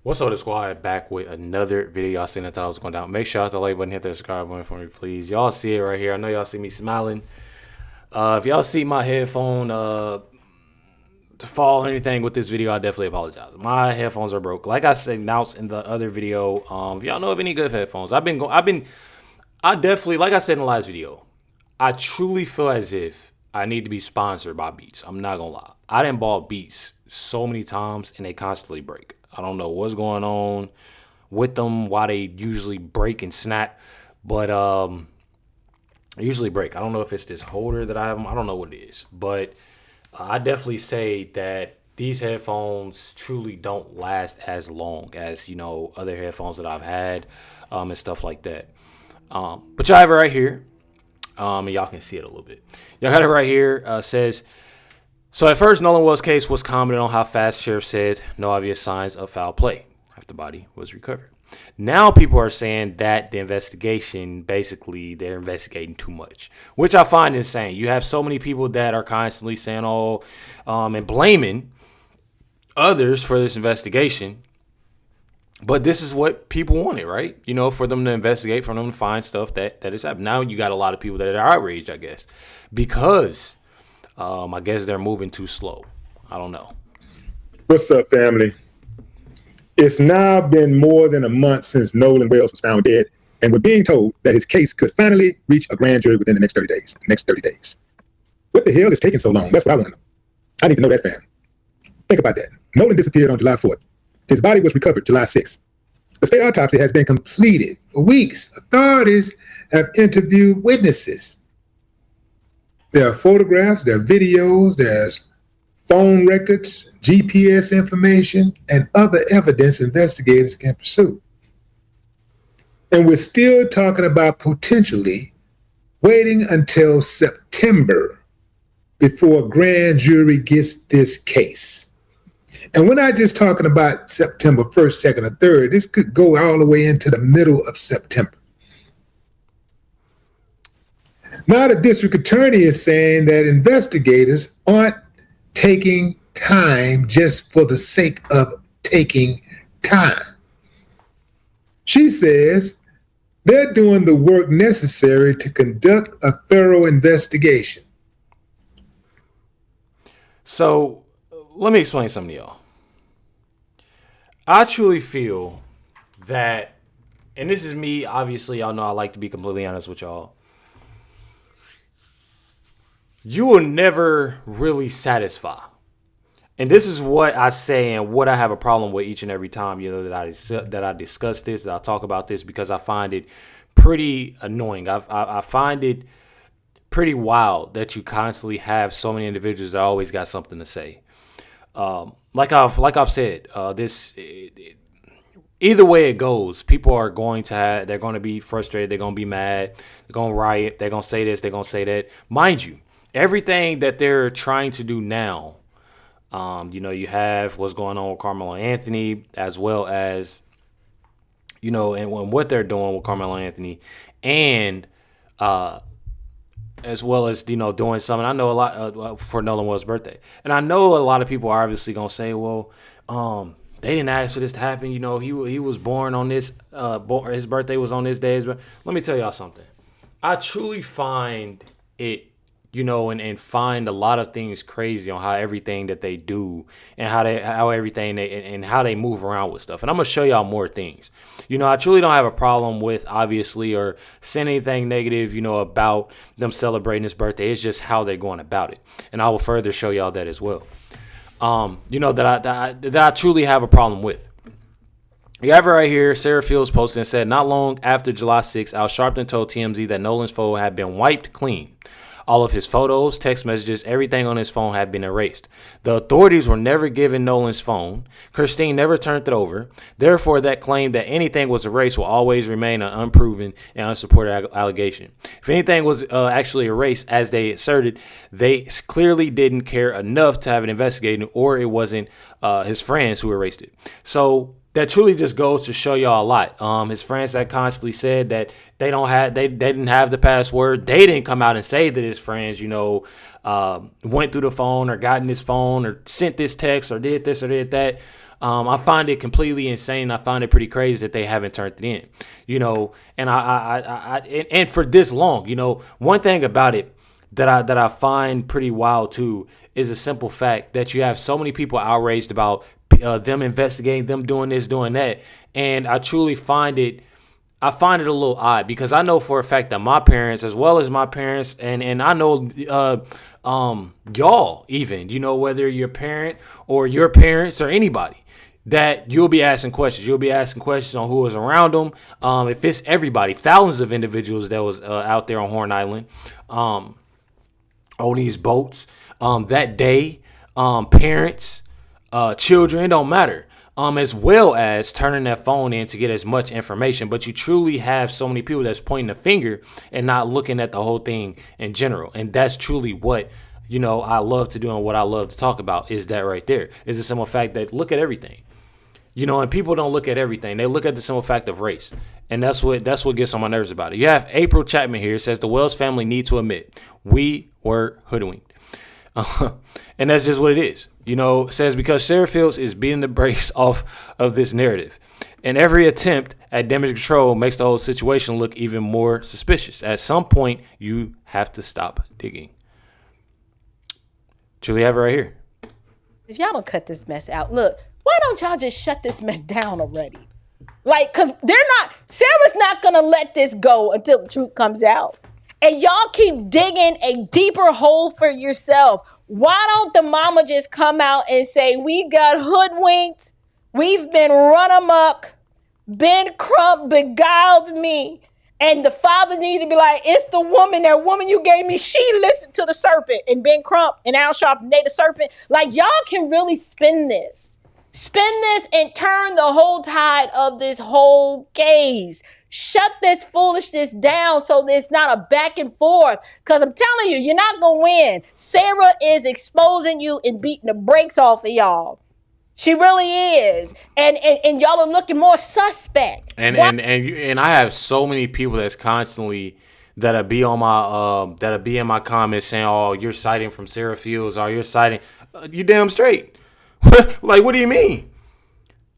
What's up, the squad? Back with another video. Y'all seen I thought I was going down. Make sure hit the like button, hit the subscribe button for me, please. Y'all see it right here. I know y'all see me smiling. If y'all see my headphone to fall or anything with this video, I definitely apologize. My headphones are broke. Like I said, announced in the other video. If y'all know of any good headphones, I definitely, like I said in the last video, I truly feel as if I need to be sponsored by Beats. I'm not gonna lie. I done bought Beats so many times and they constantly break. I don't know what's going on with them, why they usually break and snap, but they usually break. I don't know if it's this holder that I have them. I don't know what it is, but I definitely say that these headphones truly don't last as long as, other headphones that I've had and stuff like that. But y'all have it right here. And y'all can see it a little bit. Y'all got it right here. Says, so at first, Nolan Wells' case was commented on how fast sheriff said no obvious signs of foul play after the body was recovered. Now people are saying that the investigation, basically, they're investigating too much, which I find insane. You have so many people that are constantly saying, and blaming others for this investigation. But this is what people wanted, right? For them to investigate, for them to find stuff that is happening. Now you got a lot of people that are outraged, I guess, because I guess they're moving too slow. I don't know. What's up, family? It's now been more than a month since Nolan Wells was found dead, and we're being told that his case could finally reach a grand jury within the next 30 days. What the hell is taking so long? That's what I want to know. I need to know that, fam. Think about that. Nolan disappeared on July 4th. His body was recovered July 6th. The state autopsy has been completed for weeks. Authorities have interviewed witnesses. There are photographs, there are videos, there's phone records, GPS information, and other evidence investigators can pursue. And we're still talking about potentially waiting until September before a grand jury gets this case. And we're not just talking about September 1st, 2nd, or 3rd. This could go all the way into the middle of September. Now the district attorney is saying that investigators aren't taking time just for the sake of taking time. She says they're doing the work necessary to conduct a thorough investigation. So let me explain something to y'all. I truly feel that, and this is me, obviously, y'all know I like to be completely honest with y'all. You will never really satisfy. And this is what I say and what I have a problem with each and every time, that I discuss this, that I talk about this, because I find it pretty annoying. I find it pretty wild that you constantly have so many individuals that always got something to say. Like I've said, either way it goes, people are they're going to be frustrated. They're going to be mad. They're going to riot. They're going to say this. They're going to say that. Mind you, everything that they're trying to do now, you have what's going on with Carmelo Anthony, as well as, and what they're doing with Carmelo Anthony, and as well as, doing something. I know a lot for Nolan Wells' birthday. And I know a lot of people are obviously going to say, well, they didn't ask for this to happen. He was born on this, his birthday was on this day. Let me tell y'all something. I truly find it, and find a lot of things crazy on how everything that they do and how they move around with stuff. And I'm going to show y'all more things. I truly don't have a problem with, obviously, or saying anything negative, about them celebrating his birthday. It's just how they're going about it. And I will further show y'all that as well. That I truly have a problem with. You have it right here. Sarah Fields posted and said, not long after July 6th, Al Sharpton told TMZ that Nolan's phone had been wiped clean. All of his photos, text messages, everything on his phone had been erased. The authorities were never given Nolan's phone. Christine never turned it over. Therefore, that claim that anything was erased will always remain an unproven and unsupported allegation. If anything was actually erased, as they asserted, they clearly didn't care enough to have it investigated, or it wasn't his friends who erased it. So that truly just goes to show y'all a lot. His friends had constantly said that they didn't have the password. They didn't come out and say that his friends, went through the phone or got in his phone or sent this text or did this or did that. I find it completely insane. I find it pretty crazy that they haven't turned it in, and and for this long, one thing about it that I find pretty wild too is a simple fact that you have so many people outraged about them investigating, them doing this, doing that, and I find it a little odd because I know for a fact that my parents, as well as my parents, and I know y'all even, whether your parent or your parents or anybody, that you'll be asking questions. You'll be asking questions on who was around them. If it's everybody, thousands of individuals that was out there on Horn Island, on these boats that day, parents, children, it don't matter. As well as turning that phone in to get as much information. But you truly have so many people that's pointing a finger and not looking at the whole thing in general. And that's truly what, I love to do and what I love to talk about is that right there. Is the simple fact that look at everything. And people don't look at everything. They look at the simple fact of race. And that's what gets on my nerves about it. You have April Chapman here. Says the Wells family need to admit we were hoodwinked. And that's just what it is. Says because Sarah Fields is beating the brakes off of this narrative. And every attempt at damage control makes the whole situation look even more suspicious. At some point, you have to stop digging. Julie, have it right here. If y'all don't cut this mess out, look, why don't y'all just shut this mess down already? Because Sarah's not going to let this go until the truth comes out. And y'all keep digging a deeper hole for yourself. Why don't the mama just come out and say, we got hoodwinked, we've been run amok, Ben Crump beguiled me, and the father needs to be like, it's that woman you gave me, she listened to the serpent, and Ben Crump and Al Sharpton, they the serpent. Like, y'all can really spin this and turn the whole tide of this whole case. Shut this foolishness down so that it's not a back and forth. Because I'm telling you, you're not going to win. Sarah is exposing you and beating the brakes off of y'all. She really is. And y'all are looking more suspect. And I have so many people that's constantly that'll be on my that'll be in my comments saying, oh, you're citing from Sarah Fields, or you're citing you damn straight. Like, what do you mean?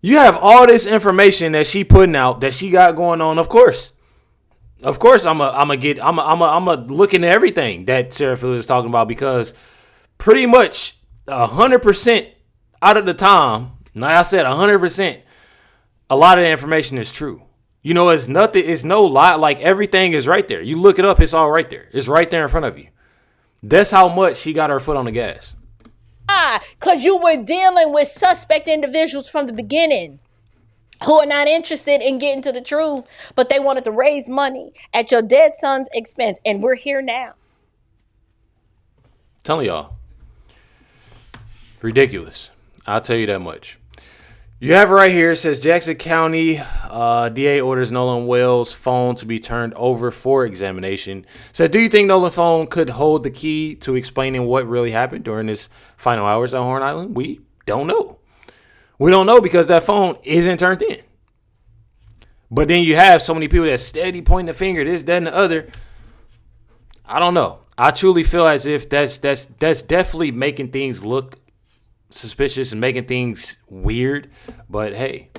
You have all this information that she putting out that she got going on. Of course, I'm looking at everything that Sarah Fields is talking about, because pretty much 100% out of the time, like I said, 100%, a lot of the information is true. It's nothing. It's no lie. Like, everything is right there. You look it up. It's all right there. It's right there in front of you. That's how much she got her foot on the gas. Because you were dealing with suspect individuals from the beginning who are not interested in getting to the truth, but they wanted to raise money at your dead son's expense. And we're here now. Telling y'all. Ridiculous. I'll tell you that much. You have it right here. It says Jackson County DA orders Nolan Wells' phone to be turned over for examination. Said, do you think Nolan's phone could hold the key to explaining what really happened during his final hours on Horn Island? We don't know. We don't know because that phone isn't turned in. But then you have so many people that steady pointing the finger, this, that, and the other. I don't know. I truly feel as if that's definitely making things look suspicious and making things weird, but hey.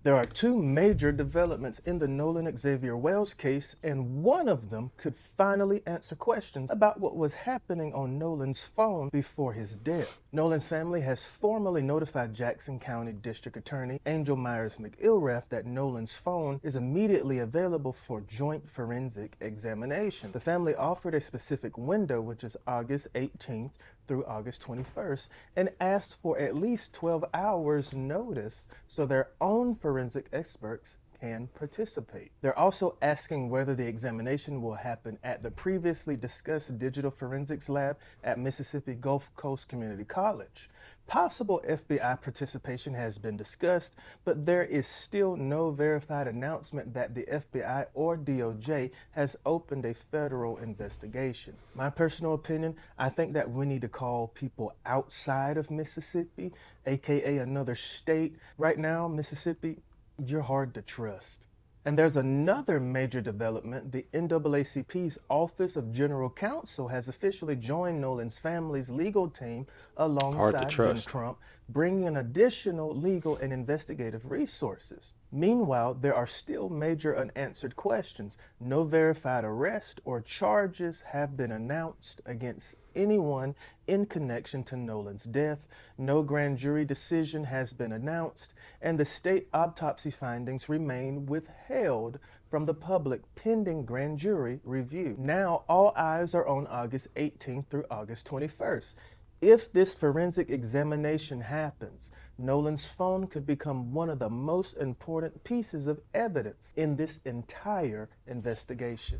There are two major developments in the Nolan Xavier Wells case, and one of them could finally answer questions about what was happening on Nolan's phone before his death. Nolan's family has formally notified Jackson County District Attorney Angel Myers McIlrath that Nolan's phone is immediately available for joint forensic examination. The family offered a specific window, which is August 18th through August 21st, and asked for at least 12 hours notice so their own forensic experts can participate. They're also asking whether the examination will happen at the previously discussed digital forensics lab at Mississippi Gulf Coast Community College. Possible FBI participation has been discussed, but there is still no verified announcement that the FBI or DOJ has opened a federal investigation. My personal opinion, I think that we need to call people outside of Mississippi, aka another state. Right now, Mississippi, you're hard to trust. And there's another major development. The NAACP's Office of General Counsel has officially joined Nolan's family's legal team alongside Ben trust. Crump, bringing additional legal and investigative resources. Meanwhile, there are still major unanswered questions. No verified arrest or charges have been announced against anyone in connection to Nolan's death. No grand jury decision has been announced, and the state autopsy findings remain withheld from the public pending grand jury review. Now, all eyes are on August 18th through August 21st. If this forensic examination happens, Nolan's phone could become one of the most important pieces of evidence in this entire investigation.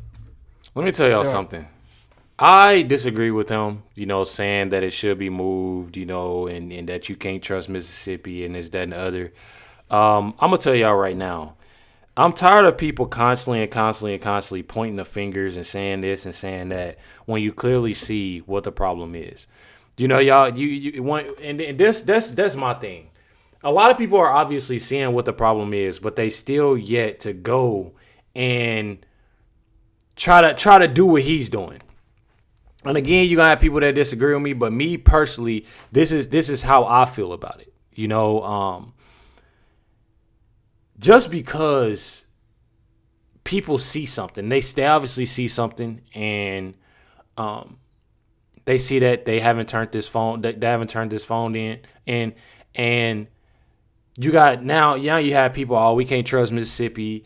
Let me tell y'all something. I disagree with him, saying that it should be moved, and that you can't trust Mississippi and this, that, and the other. I'm going to tell y'all right now, I'm tired of people constantly pointing the fingers and saying this and saying that when you clearly see what the problem is. Y'all, you want, and that's my thing. A lot of people are obviously seeing what the problem is, but they still yet to go and try to do what he's doing. And again, you're gonna have people that disagree with me, but me personally, this is how I feel about it. Just because people see something, they obviously see something, and they see that they haven't turned this phone in, and you got now you have people, we can't trust Mississippi.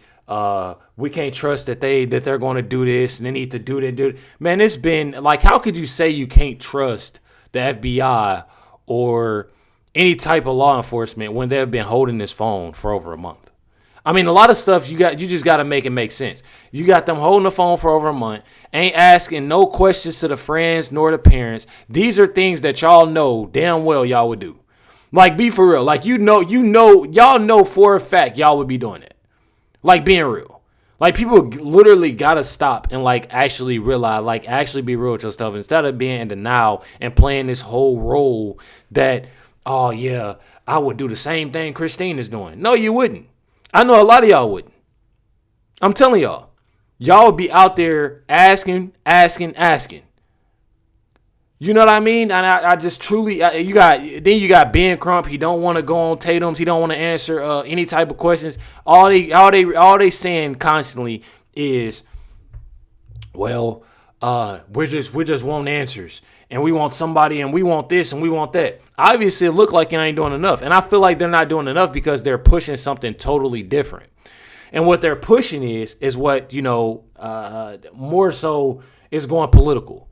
We can't trust that they're going to do this and they need to do that. Man, it's been like, how could you say you can't trust the FBI or any type of law enforcement when they've been holding this phone for over a month? I mean, a lot of stuff you just got to make it make sense. You got them holding the phone for over a month, ain't asking no questions to the friends nor the parents. These are things that y'all know damn well y'all would do. Like, be for real. Like, y'all know for a fact y'all would be doing it. Like, being real. Like, people literally got to stop and, like, actually realize, like, actually be real with your stuff instead of being in denial and playing this whole role that, oh, yeah, I would do the same thing Christine is doing. No, you wouldn't. I know a lot of y'all wouldn't. I'm telling y'all. Y'all would be out there asking. You know what I mean? And I just truly, you got Ben Crump. He don't want to go on Tatum's. He don't want to answer any type of questions. All they saying constantly is, well, we just want answers, and we want somebody, and we want this, and we want that. Obviously, it look like you ain't doing enough, and I feel like they're not doing enough because they're pushing something totally different. And what they're pushing is what more so is going political.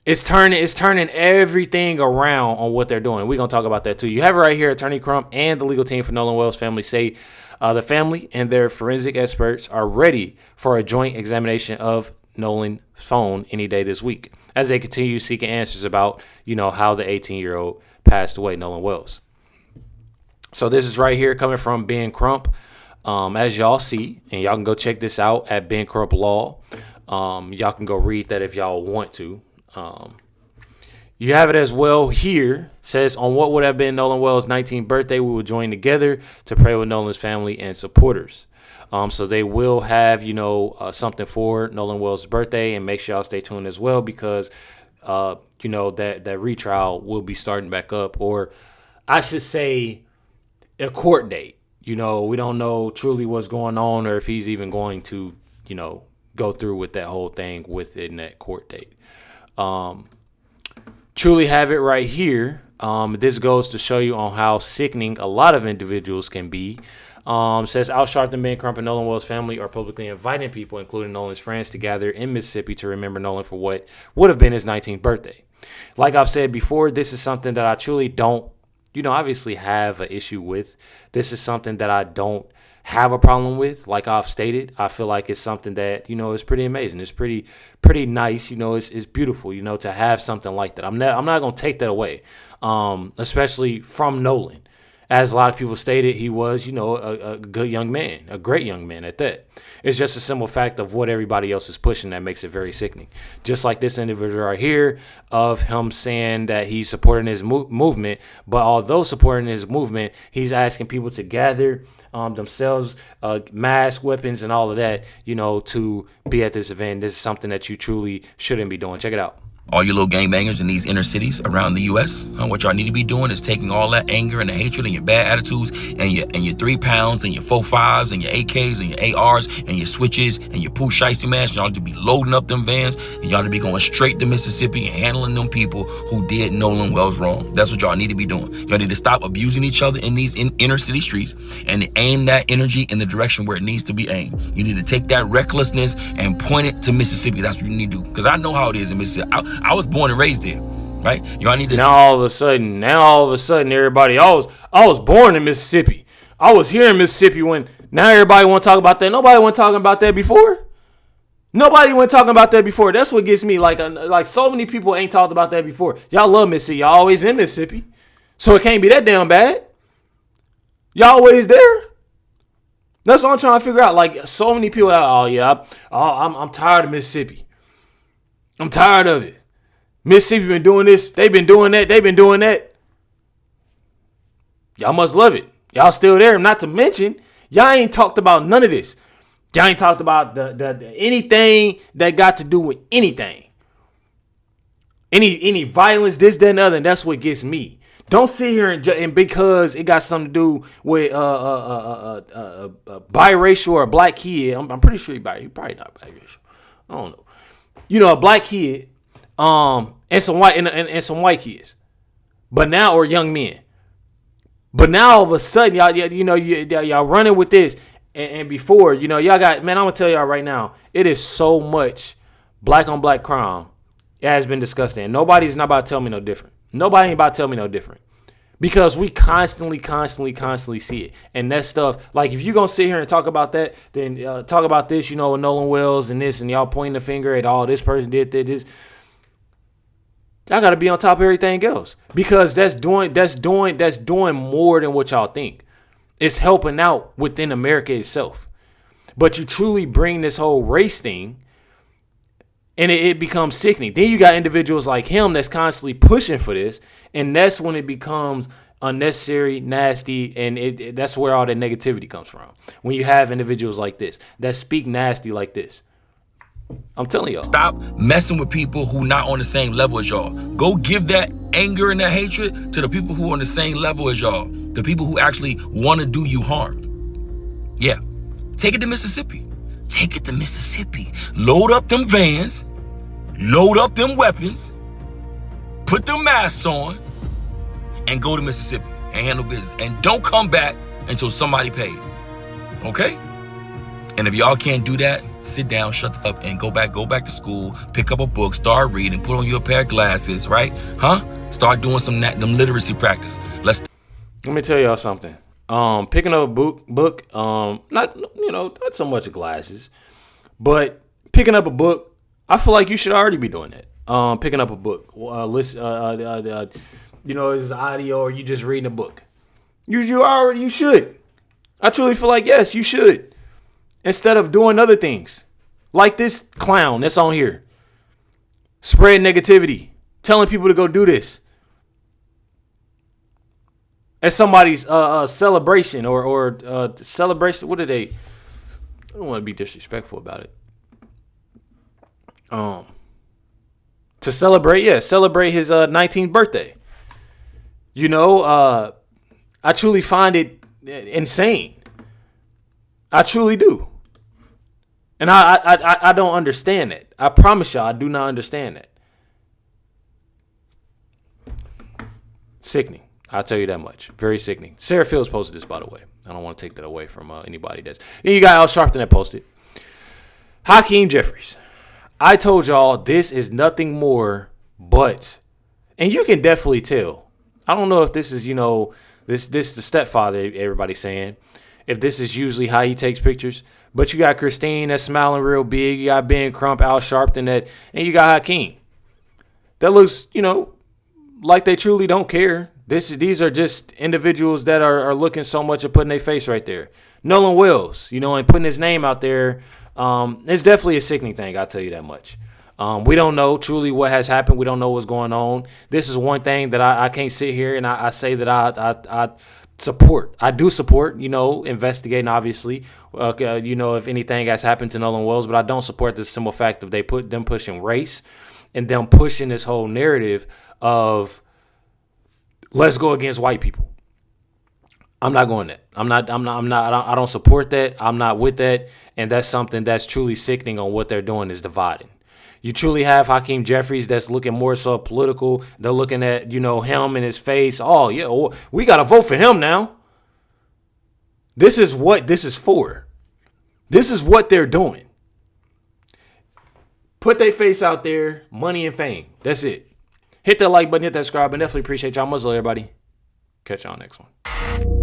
It's turning everything around on what they're doing. We're going to talk about that too. You have it right here. Attorney Crump and the legal team for Nolan Wells family say the family and their forensic experts are ready for a joint examination of Nolan's phone any day this week as they continue seeking answers about, how the 18-year-old passed away, Nolan Wells. So this is right here coming from Ben Crump, as y'all see, and y'all can go check this out at Ben Crump Law. Y'all can go read that if y'all want to. You have it as well here. Says, on what would have been Nolan Wells' 19th birthday, we will join together to pray with Nolan's family and supporters. So they will have, something for Nolan Wells' birthday, and make sure y'all stay tuned as well because, that retrial will be starting back up, or I should say a court date. We don't know truly what's going on or if he's even going to, go through with that whole thing within that court date. Truly have it right here. This goes to show you on how sickening a lot of individuals can be. Says Al Sharpton, Ben Crump, and Nolan Wells' family are publicly inviting people, including Nolan's friends, to gather in Mississippi to remember Nolan for what would have been his 19th birthday. Like I've said before, this is something that I truly don't, obviously have an issue with. This is something that I don't have a problem with. Like I've stated, I feel like it's something that, is pretty amazing. It's pretty nice. It's beautiful, to have something like that. I'm not going to take that away, especially from Nolan. as a lot of people stated, he was, a good young man, a great young man at that. It's just a simple fact of what everybody else is pushing that makes it very sickening. Just like this individual right here, of him saying that he's supporting his movement, but although supporting his movement, he's asking people to gather themselves, mask, weapons, and all of that, to be at this event. This is something that you truly shouldn't be doing. Check it out. All you little gangbangers in these inner cities around the U.S., what y'all need to be doing is taking all that anger and the hatred and your bad attitudes and your 3 pounds and your 4.5s and your AKs and your ARs and your switches and your poo shicey mask. Y'all need to be loading up them vans and y'all need to be going straight to Mississippi and handling them people who did Nolan Wells wrong. That's what y'all need to be doing. Y'all need to stop abusing each other in these inner city streets and aim that energy in the direction where it needs to be aimed. You need to take that recklessness and point it to Mississippi. That's what you need to do. Because I know how it is in Mississippi. I was born and raised there, right? Y'all need to. Now all of a sudden, everybody, I was born in Mississippi. I was here in Mississippi when. Now everybody want to talk about that. Nobody want talking about that before. Nobody went talking about that before. That's what gets me. Like so many people ain't talked about that before. Y'all love Mississippi. Y'all always in Mississippi, so it can't be that damn bad. Y'all always there. That's what I'm trying to figure out. Like so many people. I'm tired of Mississippi. I'm tired of it. Mississippi been doing this. They've been doing that. They've been doing that. Y'all must love it. Y'all still there. Not to mention, y'all ain't talked about none of this. Y'all ain't talked about the anything that got to do with anything. Any violence, this, that, and other. And that's what gets me. Don't sit here and because it got something to do with a biracial or a black kid. I'm pretty sure he probably not biracial. I don't know. A black kid. And some white kids, but now, or young men, but now all of a sudden y'all running with this, and before y'all got, man, I'm gonna tell y'all right now, it is so much black on black crime. It has been discussed, and nobody's not about to tell me no different. Nobody ain't about to tell me no different, because we constantly see it, and that stuff. Like if you gonna sit here and talk about that, then talk about this, with Nolan Wells and this, and y'all pointing the finger at this person did this. Y'all got to be on top of everything else, because that's doing more than what y'all think. It's helping out within America itself. But you truly bring this whole race thing, and it becomes sickening. Then you got individuals like him that's constantly pushing for this, and that's when it becomes unnecessary, nasty, and that's where all that negativity comes from. When you have individuals like this that speak nasty like this. I'm telling y'all. Stop messing with people who not on the same level as y'all. Go give that anger and that hatred to the people who are on the same level as y'all. The people who actually want to do you harm. Yeah. Take it to Mississippi. Take it to Mississippi. Load up them vans. Load up them weapons. Put them masks on. And go to Mississippi and handle business. And don't come back until somebody pays. Okay? And if y'all can't do that, sit down, shut the fuck up, and go back to school, pick up a book, start reading, put on your pair of glasses, right? Start doing them literacy practice. Let me tell y'all something. Picking up a book, not so much glasses, but picking up a book, I feel like you should already be doing that. Picking up a book, listen, is audio or you just reading a book. You should. I truly feel like yes, you should. Instead of doing other things like this clown that's on here, spreading negativity, telling people to go do this at somebody's celebration or celebration. What are they? I don't want to be disrespectful about it. To celebrate his 19th birthday. I truly find it insane. I truly do. And I don't understand it. I promise y'all, I do not understand that. Sickening. I'll tell you that much. Very sickening. Sarah Fields posted this, by the way. I don't want to take that away from anybody that's. Then you got Al Sharpton that posted. Hakeem Jeffries. I told y'all this is nothing more but, and you can definitely tell. I don't know if this is, this the stepfather everybody's saying. If this is usually how he takes pictures. But you got Christine that's smiling real big. You got Ben Crump, Al Sharpton, and you got Hakeem. That looks, like they truly don't care. These are just individuals that are looking so much at putting their face right there. Nolan Wells, you know, and putting his name out there, it's definitely a sickening thing. I'll tell you that much. We don't know truly what has happened. We don't know what's going on. This is one thing that I can't sit here and I say that I support. I do support, you know, investigating, obviously, you know, if anything has happened to Nolan Wells, but I don't support the simple fact of them pushing race and them pushing this whole narrative of let's go against white people. I'm not going that. I don't support that. I'm not with that. And that's something that's truly sickening on what they're doing is dividing. You truly have Hakeem Jeffries that's looking more so political. They're looking at, you know, him and his face. Oh, yeah, we got to vote for him now. This is what this is for. This is what they're doing. Put their face out there, money and fame. That's it. Hit that like button, hit that subscribe, and definitely appreciate y'all. Much love, everybody. Catch y'all next one.